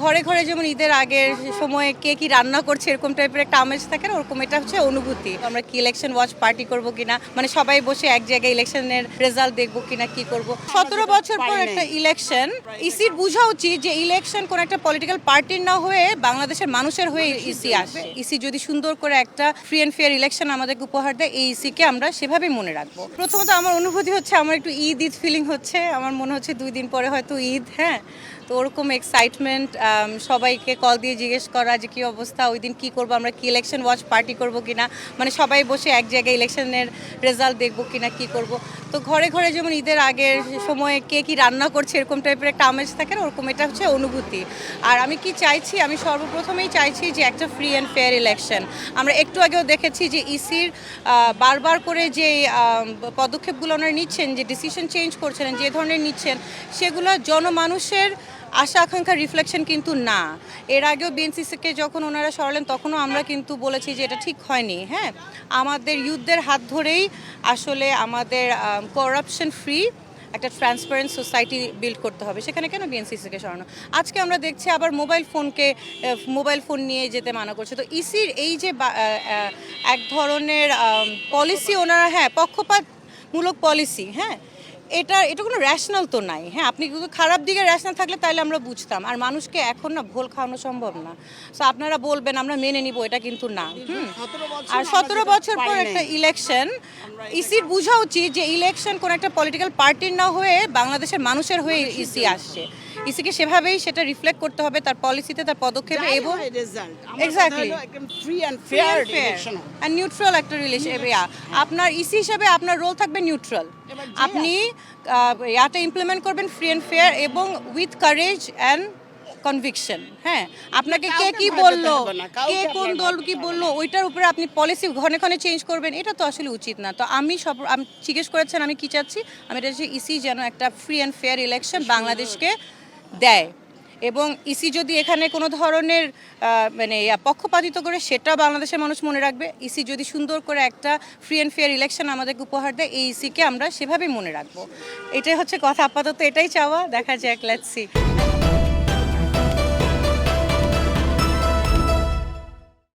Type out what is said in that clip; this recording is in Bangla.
ঘরে ঘরে যেমন ঈদের আগের সময়ে কে কি রান্না করছে এরকম টাইপের একটা আমেজ থাকে না, ওরকম এটা হচ্ছে অনুভূতি। আমরা কি ইলেকশন ওয়াচ পার্টি করব কিনা, মানে সবাই বসে এক জায়গায় ইলেকশনের রেজাল্ট দেখবো কিনা, কি করব। 17 বছর পর একটা ইলেকশন, ইসির বোঝা উচিত যে ইলেকশন কোন একটা পলিটিক্যাল পার্টির না হয়ে বাংলাদেশের মানুষের হয়ে ইসি আসে। ইসি যদি সুন্দর করে একটা ফ্রি অ্যান্ড ফেয়ার ইলেকশন আমাদেরকে উপহার দেয়, এই ইসিকে আমরা সেভাবেই মনে রাখবো। প্রথমত আমার অনুভূতি হচ্ছে আমার একটু ঈদ ঈদ ফিলিং হচ্ছে। আমার মনে হচ্ছে 2 দিন পরে হয়তো ঈদ, হ্যাঁ, তো ওরকম এক্সাইটমেন্ট। সবাইকে কল দিয়ে জিজ্ঞেস করা যে কী অবস্থা, ওই দিন কী করবো, আমরা কি ইলেকশন ওয়াচ পার্টি করবো কিনা, মানে সবাই বসে এক জায়গায় ইলেকশনের রেজাল্ট দেখবো কিনা, কি করব। তো ঘরে ঘরে যেমন ঈদের আগের সময়ে কে কি রান্না করছে এরকম টাইপের একটা আমেজ থাকে না, ওরকম এটা হচ্ছে অনুভূতি। আর আমি কি চাইছি, আমি সর্বপ্রথমেই চাইছি যে একটা ফ্রি অ্যান্ড ফেয়ার ইলেকশন। আমরা একটু আগেও দেখেছি যে ইসির বারবার করে যে পদক্ষেপগুলো ওনারা নিচ্ছেন, যে ডিসিশন চেঞ্জ করছেন, যে ধরনের নিচ্ছেন, সেগুলো জনমানুষের আশা আকাঙ্ক্ষার রিফ্লেকশন কিন্তু না। এর আগেও বিএনসিসিকে যখন ওনারা সরালেন তখনও আমরা কিন্তু বলেছি যে এটা ঠিক হয়নি। হ্যাঁ, আমাদের ইউথদের হাত ধরেই আসলে আমাদের করাপশন ফ্রি একটা ট্রান্সপারেন্ট সোসাইটি বিল্ড করতে হবে। সেখানে কেন বিএনসিসিকে সরানো? আজকে আমরা দেখছি আবার মোবাইল ফোন নিয়ে যেতে মানা করছে। তো ইসির এই যে এক ধরনের পলিসি ওনারা, হ্যাঁ, পক্ষপাতমূলক পলিসি, হ্যাঁ, এটা কোনো র্যাশনাল তো নাই। হ্যাঁ, আপনি কিন্তু খারাপ দিকে র্যাশনাল থাকলে তাহলে আমরা বুঝতাম। আর মানুষকে এখন না ভোল খাওয়ানো সম্ভব না। সো আপনারা বলবেন আমরা মেনে নিব, এটা কিন্তু না। আর 17 বছর পর একটা ইলেকশন, ইসির বোঝা উচিত যে ইলেকশন কোন একটা পলিটিক্যাল পার্টির না হয়ে বাংলাদেশের মানুষের হয়ে ইসি আসছে। ইসিকে সেভাবেই সেটা রিফ্লেক্ট করতে হবে তার পলিসিতে, তার পদক্ষেপে, এবং exactly free and fair and neutral একটা রিলেশন। আপনার ইসি হিসেবে আপনার রোল থাকবে নিউট্রাল। আপনি ইয়াটা ইমপ্লিমেন্ট করবেন ফ্রি অ্যান্ড ফেয়ার এবং উইথ কারেজ অ্যান্ড কনভিকশন। হ্যাঁ, আপনাকে কে কি বললো, কে কোন দল কি বললো, ওইটার উপরে আপনি পলিসি ঘনে ঘনে চেঞ্জ করবেন, এটা তো আসলে উচিত না। তো আমি জিজ্ঞেস করেছেন আমি কি চাচ্ছি, আমি এটা চাচ্ছি ইসি যেন একটা ফ্রি অ্যান্ড ফেয়ার ইলেকশন বাংলাদেশকে দেয়, এবং ইসি যদি এখানে কোনো ধরনের মানে পক্ষপাতিত্ব করে সেটা বাংলাদেশের মানুষ মনে রাখবে। ইসি যদি সুন্দর করে একটা ফ্রি অ্যান্ড ফেয়ার ইলেকশন আমাদেরকে উপহার দেয়, এই ইসিকে আমরা সেভাবেই মনে রাখবো। এটাই হচ্ছে কথা, আপাতত এটাই চাওয়া, দেখা যাক, লেটস সি।